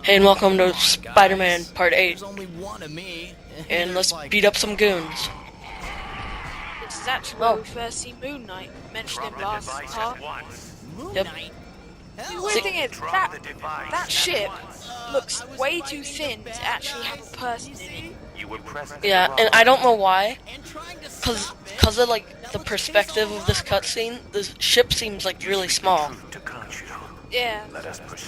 Hey, and welcome to Spider-Man Part 8. There's only one of me. And let's beat up some goons. This is actually where we first see Moon Knight, mentioned in last part. Moon Yep. Knight? The weird thing is, that ship looks way too thin to actually have a person in it. Yeah, and I don't know why. And trying to Cause of like the perspective of this cutscene, the ship seems like really small. Yeah,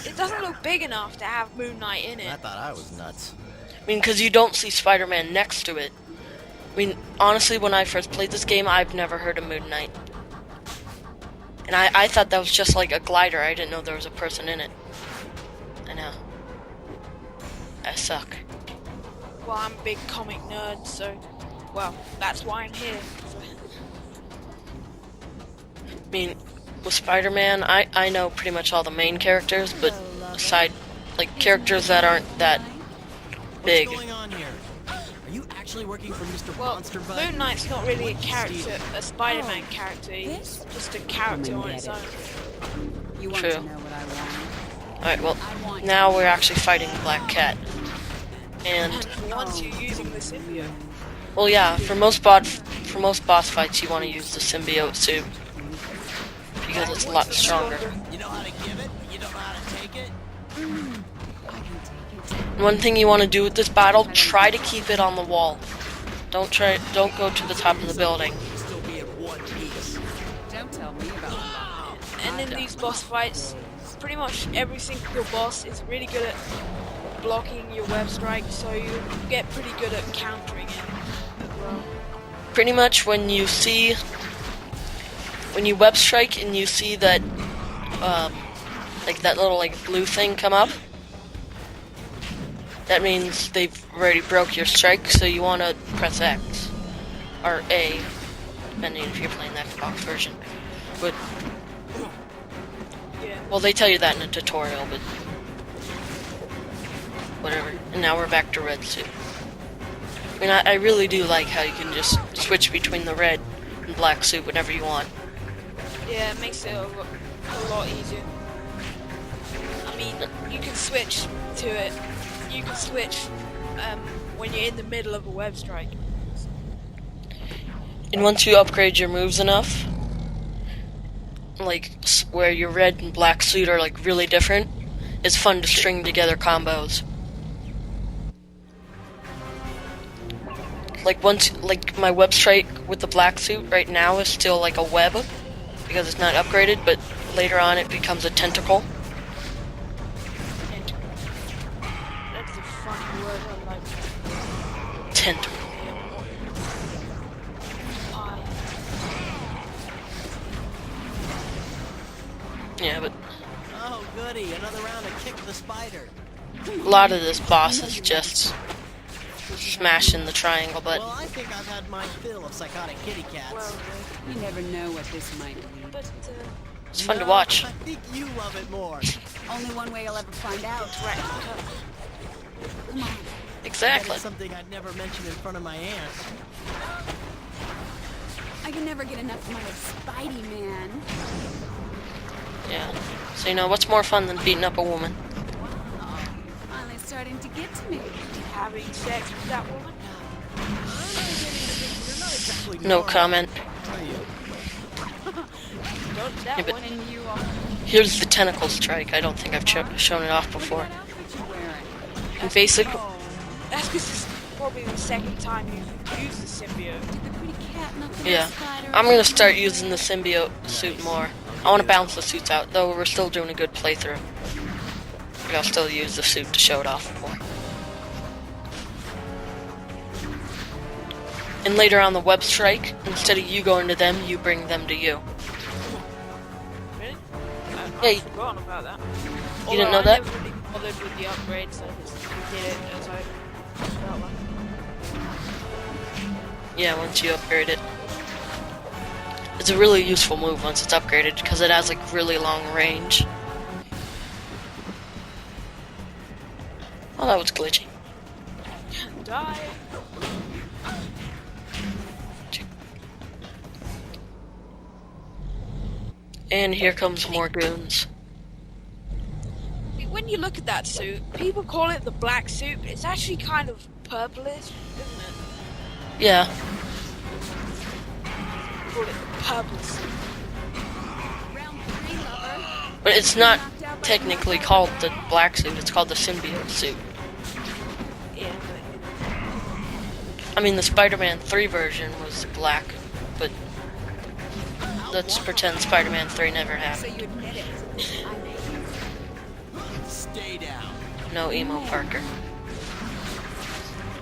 it doesn't look big enough to have Moon Knight in I it. thought I was nuts. I mean, cause you don't see Spider-Man next to it. I mean, honestly, when I first played this game, I've never heard of Moon Knight. And I thought that was just like a glider. I didn't know there was a person in it. I know. I suck. Well, I'm a big comic nerd, so, well, that's why I'm here. I mean, with Spider-Man, I know pretty much all the main characters, but aside, like, characters that aren't that big. What's going on here? Are you actually working for Mr. Well, Monster Bud? Moon Knight's not really a character, a Spider-Man character, he's just a character on its own. You want True. to know what I want? Alright, well, now we're actually fighting Black Cat. And, And for once you're using the symbiote. well, yeah, for most boss fights, you want to use the symbiote suit. Because it's a lot stronger. You know how to give it, but you don't know how to take it? One thing you want to do with this battle, try to keep it on the wall. Don't go to the top of the building. Still be in one piece. Don't tell me about it. And in these boss fights, pretty much every single boss is really good at blocking your web strike, so you get pretty good at countering it as well. Pretty much when you web strike and you see that, like that little like blue thing come up, that means they've already broke your strike, so you want to press X or A, depending if you're playing the Xbox version. But Yeah. well, they tell you that in a tutorial, but whatever. And now we're back to red suit. I mean, I really do like how you can just switch between the red and black suit whenever you want. Yeah, it makes it a lot easier. I mean, you can switch to it. You can switch when you're in the middle of a web strike. And once you upgrade your moves enough, like where your red and black suit are like really different, it's fun to string together combos. Like my web strike with the black suit right now is still like a web because it's not upgraded, but later on it becomes a tentacle. And that's a funny word I like. Tentacle. Yeah, but Oh, goody, another round of Kick the Spider. a lot of this boss is just smashing the triangle Well, button. I think I've had my fill of psychotic kitty cats. Well, You never know what this might lead. but It's fun to No, watch. I think you love it more. Only one way I'll ever find out. right. Come on. Exactly. That is something I'd never mention in front of my aunt. I can never get enough of my Spidey man. Yeah. So you know, what's more fun than beating up a woman? Oh, finally starting to get to me. Having sex with that woman? You're not exactly No normal, comment. are you? Don't that Yeah, but- one. And you are. Here's the tentacle strike. I don't think I've shown it off before. What outfit you wearing? And basic, That's because this is probably the second time you've used the symbiote. The pretty cat, not the yeah. spider. I'm gonna start using the symbiote suit more. I want to bounce the suits out, though we're still doing a good playthrough. But I'll still use the suit to show it off more. And later on the web strike, instead of you going to them, you bring them to you. Really? Yeah, I've forgotten about that. You didn't know that? I never really bothered with the upgrades, I just did it as I felt like. Yeah, once you upgrade it. It's a really useful move once it's upgraded, because it has like really long range. Oh, that was glitchy. Die. And here comes more goons. When when you look at that suit, people call it the black suit, but it's actually kind of purplish, isn't it? Yeah. Call it the purple suit. Round 3, lover. But it's not technically called the black suit, it's called the Symbiote suit. Yeah, I mean, the Spider-Man 3 version was black, but let's pretend Spider-Man 3 never So happened. you admit it. I made you. Stay down. No emo Parker.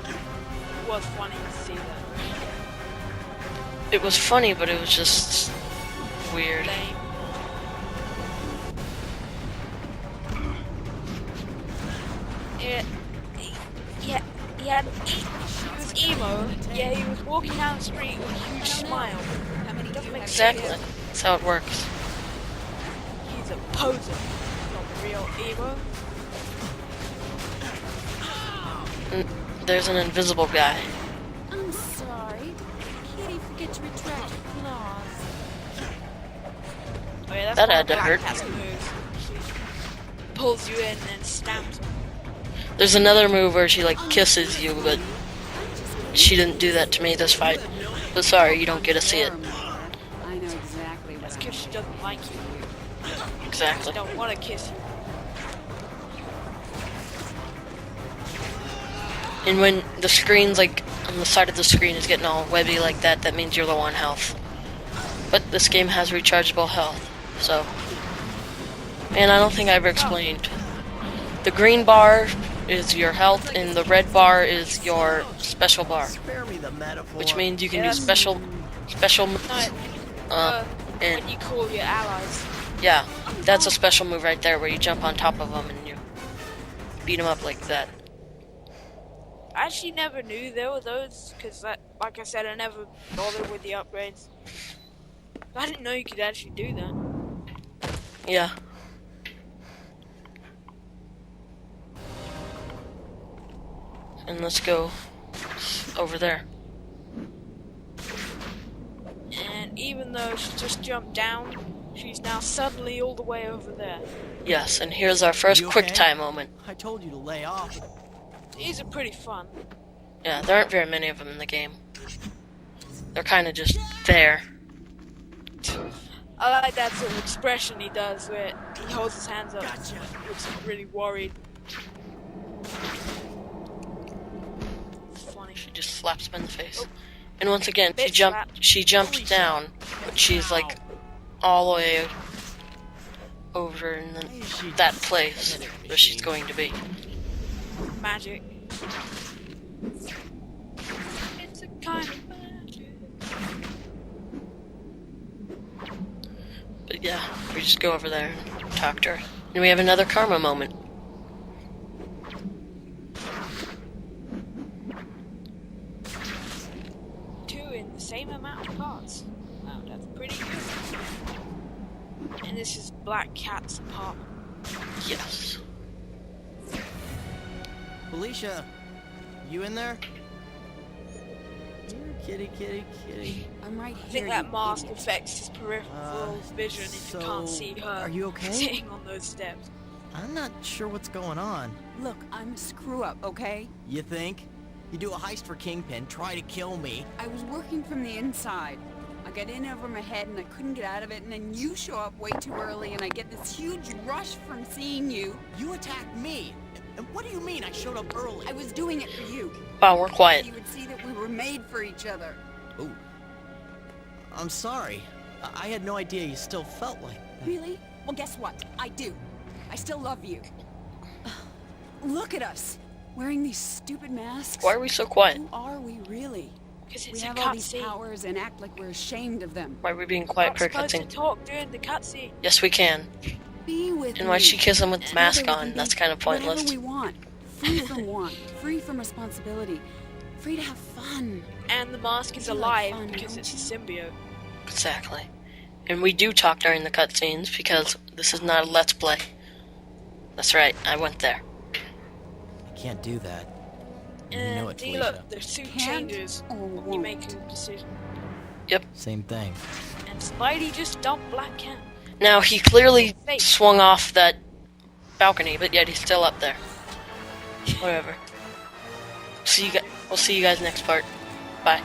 it was funny to see that. It was funny, but it was just weird. Lame. Yeah, he was emo. Yeah, he was walking down the street with a huge smile. How many do you have? Exactly. That's how it works. He's a poser, not a real emo. There's an invisible guy. I'm sorry. Did Kitty forget to retract her claws? Oh yeah, that's That one had of to Black hurt. Cat's moves. She pulls you in and then stamps you. There's another move where she like kisses you, but she didn't do that to me this fight. But sorry, you don't get to see it. I know exactly That's what because she doesn't like you. She Exactly. don't want to kiss you. And when the screen's like on the side of the screen is getting all webby like that, that means you're low on health. But this game has rechargeable health, so. And I don't think I ever explained. The green bar is your health, and the red bar is your special bar, Spare me the metaphor. which means you can Yeah, do that's- special moves. No, And when you call your allies. yeah, that's a special move right there where you jump on top of them and you beat them up like that. I actually never knew there were those, because, like I said, I never bothered with the upgrades. I didn't know you could actually do that. Yeah. And let's go over there. And even though she just jumped down, she's now suddenly all the way over there. Yes, and here's our first You quick okay? time moment. I told you to lay off. These are pretty fun. Yeah, there aren't very many of them in the game. They're kind of just there. I like that sort of expression he does where he holds his hands up. Gotcha. Looks really worried. It's funny. She just slaps him in the face. Oh. And once again, Bitch slap. she jumped down, but she's like all the way over in that place where she's going to be. Magic. It's a kind of magic. But yeah, we just go over there and talk to her. And we have another karma moment. Two in the same amount of parts. Wow, that's pretty good. And this is Black Cat's apartment. Yes. Felicia, you in there? Here, kitty. I'm right I here. think that you mask idiot. affects his peripheral vision if you can't see her Are you okay? sitting on those steps. I'm not sure what's going on. Look, I'm a screw up, okay? You think? You do a heist for Kingpin, try to kill me. I was working from the inside. I got in over my head and I couldn't get out of it, and then you show up way too early and I get this huge rush from seeing you. You attacked me. And what do you mean I showed up early? I was doing it for you. Wow, we're quiet. So you would see that we were made for each other. Ooh. I'm sorry. I had no idea you still felt like that. Really? Well, guess what? I do. I still love you. Look at us, wearing these stupid masks. Why are we so quiet? Who are we really? Because We it's a have all these cutscene. powers and act like we're ashamed of them. Why are we being We're quiet not for a supposed to cutscene? talk during the cutscene. Yes, we can. Be with And why'd me. she kiss him with the Together mask we on? can be That's kind of pointless. Whatever we want. Free from want. Free from responsibility. Free to have fun. And the mask is You like alive fun, because don't it's a symbiote. Exactly. And we do talk during the cutscenes because this is not a let's play. That's right, I went there. I can't do that. You know And it, see, Felicia. look, the suit Can't changes or when you won't. make a decision. Same thing. And Spidey just dumped Black Cat. Now, he clearly swung off that balcony, but yet he's still up there. Whatever. We'll see you guys next part. Bye.